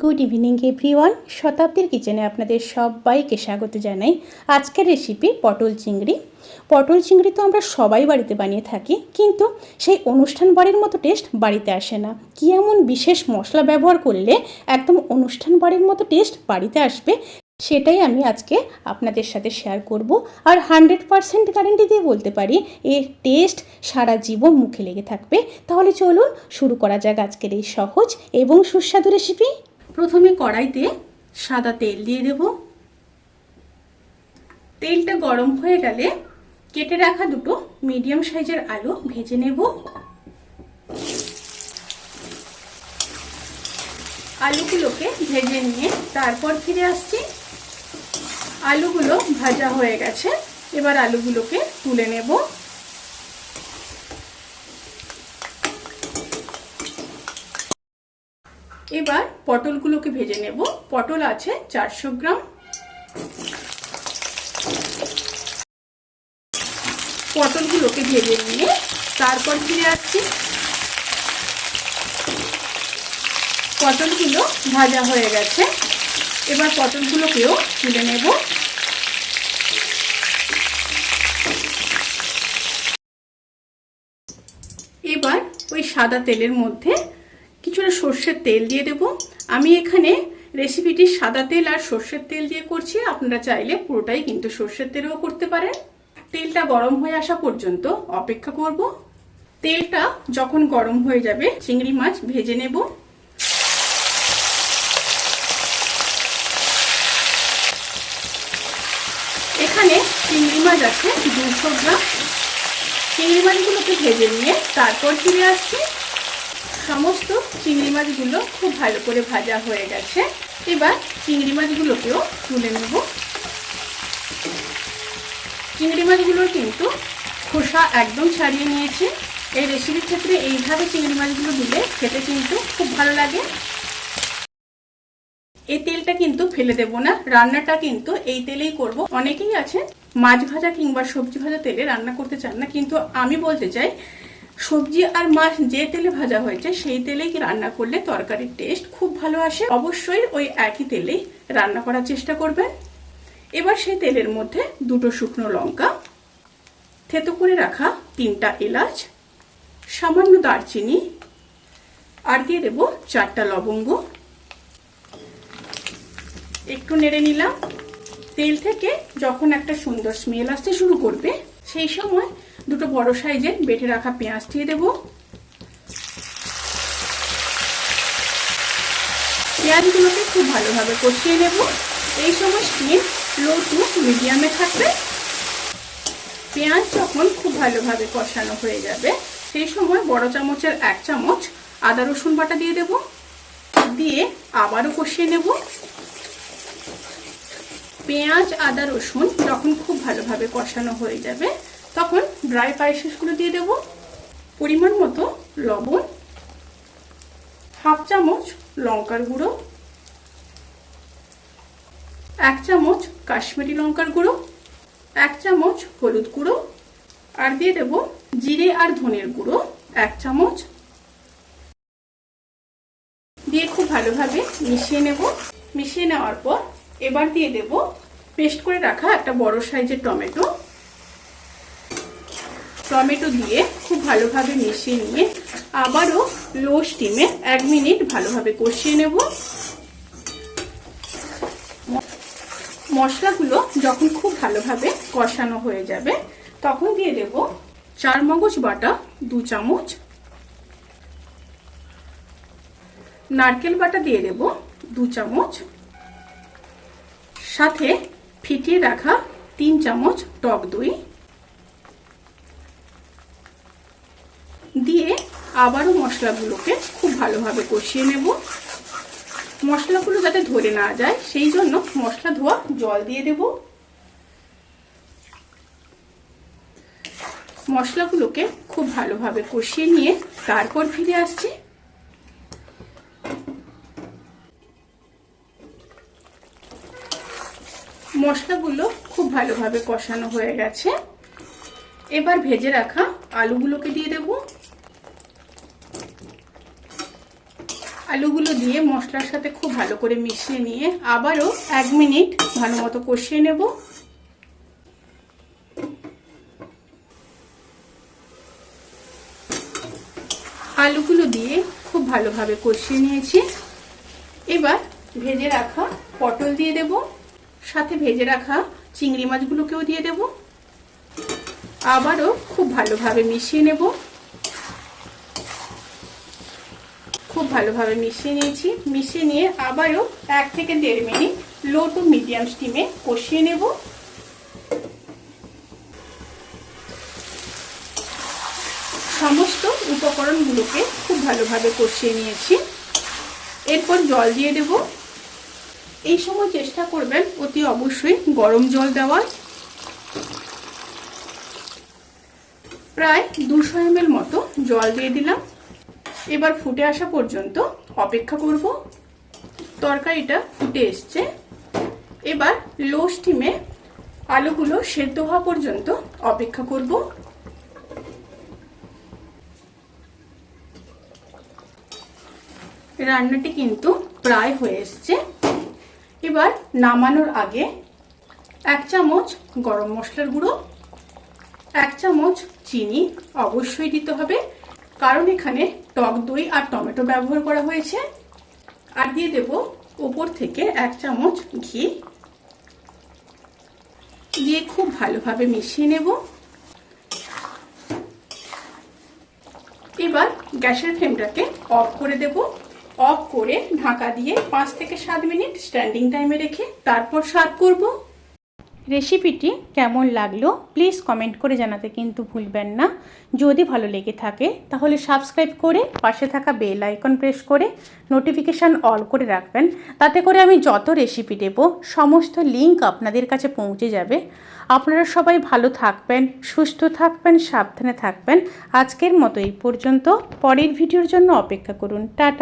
Good evening everyone. শতাব্দীর কিচেনে আপনাদের সবাইকে স্বাগত জানাই। আজকের রেসিপি পটল চিংড়ি। পটল চিংড়ি তো আমরা সবাই বাড়িতে বানিয়ে থাকি, কিন্তু সেই অনুষ্ঠান বাড়ির মতো টেস্ট বাড়িতে আসে না। কি এমন বিশেষ মশলা ব্যবহার করলে একদম অনুষ্ঠান বাড়ির মতো টেস্ট বাড়িতে আসবে, সেটাই আমি আজকে আপনাদের সাথে শেয়ার করব। আর 100% গ্যারেন্টি দিয়ে বলতে পারি এর টেস্ট সারা জীবন মুখে লেগে থাকবে। তাহলে চলুন শুরু করা যাক আজকের এই সহজ এবং সুস্বাদু রেসিপি। প্রথমে কড়াইতে সাদা তেল দিয়ে দেব। তেলটা গরম হয়ে গেলে কেটে রাখা দুটো মিডিয়াম সাইজের আলু ভেজে নেব। আলুগুলোকে ভেজে নিয়ে তারপর ফিরে আসছি। আলুগুলো ভাজা হয়ে গেছে, এবার আলুগুলোকে তুলে নেব। এবার পটলগুলোকে ভেজে নেব। পটল আছে 400 গ্রাম। পটলগুলোকে ভেজে নিয়ে তারপর ফিরে আসছি। পটলগুলো ভাজা হয়ে গেছে, এবার পটলগুলোকেও তুলে নেব। এবার ওই সাদা তেলের মধ্যে কিছুটা সর্ষের তেল দিয়ে দেব। আমি এখানে রেসিপিটি সাদা তেল আর সর্ষের তেল দিয়ে করছি, আপনারা চাইলে পুরোটাই কিন্তু সর্ষের তেলেও করতে পারেন। তেলটা গরম হয়ে আসা পর্যন্ত অপেক্ষা করব। তেলটা যখন গরম হয়ে যাবে চিংড়ি মাছ ভেজে নেব। এখানে চিংড়ি মাছ আছে 200 গ্রাম। চিংড়ি মাছগুলোকে ভেজে নিয়ে তারপর ফিরে আসছি। সমস্ত চিংড়ি মাছগুলো খুব ভালো করে ভাজা হয়ে গেছে, এবার চিংড়ি মাছগুলোকেও তুলে নেব। চিংড়ি মাছগুলোর কিন্তু খোসা একদম ছাড়িয়ে নিয়েছি। এই রেসিপির ক্ষেত্রে এইভাবে চিংড়ি মাছগুলো দিলে খেতে কিন্তু খুব ভালো লাগে। এই তেলটা কিন্তু ফেলে দেব না, রান্নাটা কিন্তু এই তেলেই করব। অনেকেই আছে মাছ ভাজা কিংবা সবজি ভাজা তেলে রান্না করতে চান না, কিন্তু আমি বলতে চাই সবজি আর মাছ যে তেলে ভাজা হয়েছে সেই তেলেই রান্না করলে তরকারির টেস্ট খুব ভালো আসে। অবশ্যই ওই একই তেলেই রান্না করার চেষ্টা করবেন। এবার সেই তেলের মধ্যে দুটো শুকনো লঙ্কা, থেতো করে রাখা 3টা এলাচ, সামান্য দারচিনি আর দিয়ে দেব 4টা লবঙ্গ। একটু নেড়ে নিলাম। তেল থেকে যখন একটা সুন্দর স্মেল আসতে শুরু করবে সেই সময় দুটো বড় সাইজের বেটে রাখা পেঁয়াজ দিয়ে দেব। পেঁয়াজগুলোকে খুব ভালোভাবে কষিয়ে নেব। এই সময় স্টিম লো টু মিডিয়ামে থাকবে। পেঁয়াজ যখন খুব ভালোভাবে কষানো হয়ে যাবে সেই সময় বড় চামচের 1 চামচ আদা রসুন বাটা দিয়ে দেব। দিয়ে আবারও কষিয়ে নেব। পেঁয়াজ আদা রসুন যখন খুব ভালোভাবে কষানো হয়ে যাবে তখন ড্রাই স্পাইসেসগুলো দিয়ে দেব। পরিমাণ মতো লবণ, 1/2 চামচ লঙ্কার গুঁড়ো, 1 চামচ কাশ্মীরি লঙ্কার গুঁড়ো, 1 চামচ হলুদ গুঁড়ো আর দিয়ে দেব জিরে আর ধনের গুঁড়ো 1 চামচ। দিয়ে খুব ভালোভাবে মিশিয়ে নেব। মিশিয়ে নেওয়ার পর এবার দিয়ে দেব পেস্ট করে রাখা একটা বড় সাইজের টমেটো। টমেটো দিয়ে খুব ভালোভাবে মিশিয়ে নিয়ে আবারও লো স্টিমে 1 মিনিট ভালোভাবে কষিয়ে নেব। মশলাগুলো যখন খুব ভালোভাবে কষানো হয়ে যাবে তখন দিয়ে দেব চারমগজ বাটা 2 চামচ, নারকেল বাটা দিয়ে দেব 2 চামচ, সাথে ফিটিয়ে রাখা 3 চামচ টক দই দিয়ে আবারও মশলাগুলোকে খুব ভালোভাবে কষিয়ে নেব। মশলাগুলো যাতে ধরে না যায় সেই জন্য মশলা ধোয়া জল দিয়ে দেব। মশলাগুলোকে খুব ভালোভাবে কষিয়ে নিয়ে তারপর ফিরে আসছি। মশলাগুলো খুব ভালোভাবে কষানো হয়ে গেছে, এবার ভেজে রাখা আলুগুলোকে দিয়ে দেব। আলুগুলো দিয়ে মশলার সাথে খুব ভালো করে মিশিয়ে নিয়ে আবারও 1 মিনিট ভালো মতো কষিয়ে নেব। আলুগুলো দিয়ে খুব ভালোভাবে কষিয়ে নিয়েছি। এবার ভেজে রাখা পটল দিয়ে দেব, সাথে ভেজে রাখা চিংড়ি মাছগুলোকেও দিয়ে দেব। আবারও খুব ভালোভাবে মিশিয়ে নেব। খুব ভালোভাবে মিশিয়ে নিয়েছি। মিশিয়ে নিয়ে আবারও 1 থেকে 1.5 মিনিট লো টু মিডিয়াম স্টিমে কষিয়ে নেব। সমস্ত উপকরণগুলোকে খুব ভালোভাবে কষিয়ে নিয়েছি। এরপর জল দিয়ে দেব। এই সময় চেষ্টা করবেন অতি অবশ্যই গরম জল দেওয়ার। প্রায় 200 ml মতো জল দিয়ে দিলাম। এবার ফুটে আসা পর্যন্ত অপেক্ষা করব। তরকারিটা ফুটে এসছে। এবার লো স্টিমে আলুগুলো সেদ্ধ হওয়া পর্যন্ত অপেক্ষা করব। রান্নাটি কিন্তু প্রায় হয়ে এসছে। এবার নামানোর আগে 1 চামচ গরম মশলার গুঁড়ো, 1 চামচ চিনি অবশ্যই দিতে হবে, কারণ এখানে টক দই আর টমেটো ব্যবহার করা হয়েছে। আর দিয়ে দেব উপর থেকে 1 চামচ ঘি, দিয়ে খুব ভালোভাবে মিশিয়ে নেব। এবার গ্যাসের ফ্লেমটাকে অফ করে দেব। অফ করে ঢাকা দিয়ে 5 থেকে 7 মিনিট স্ট্যান্ডিং টাইমে রেখে তারপর সার্ভ করব। রেসিপিটি কেমন লাগলো প্লিজ কমেন্ট করে জানাতে কিন্তু ভুলবেন না। যদি ভালো লেগে থাকে তাহলে সাবস্ক্রাইব করে পাশে থাকা বেল আইকন প্রেস করে নোটিফিকেশান অল করে রাখবেন। তাতে করে আমি যত রেসিপি দেব সমস্ত লিঙ্ক আপনাদের কাছে পৌঁছে যাবে। আপনারা সবাই ভালো থাকবেন, সুস্থ থাকবেন, সাবধানে থাকবেন। আজকের মতো এই পর্যন্ত। পরের ভিডিওর জন্য অপেক্ষা করুন। টাটা।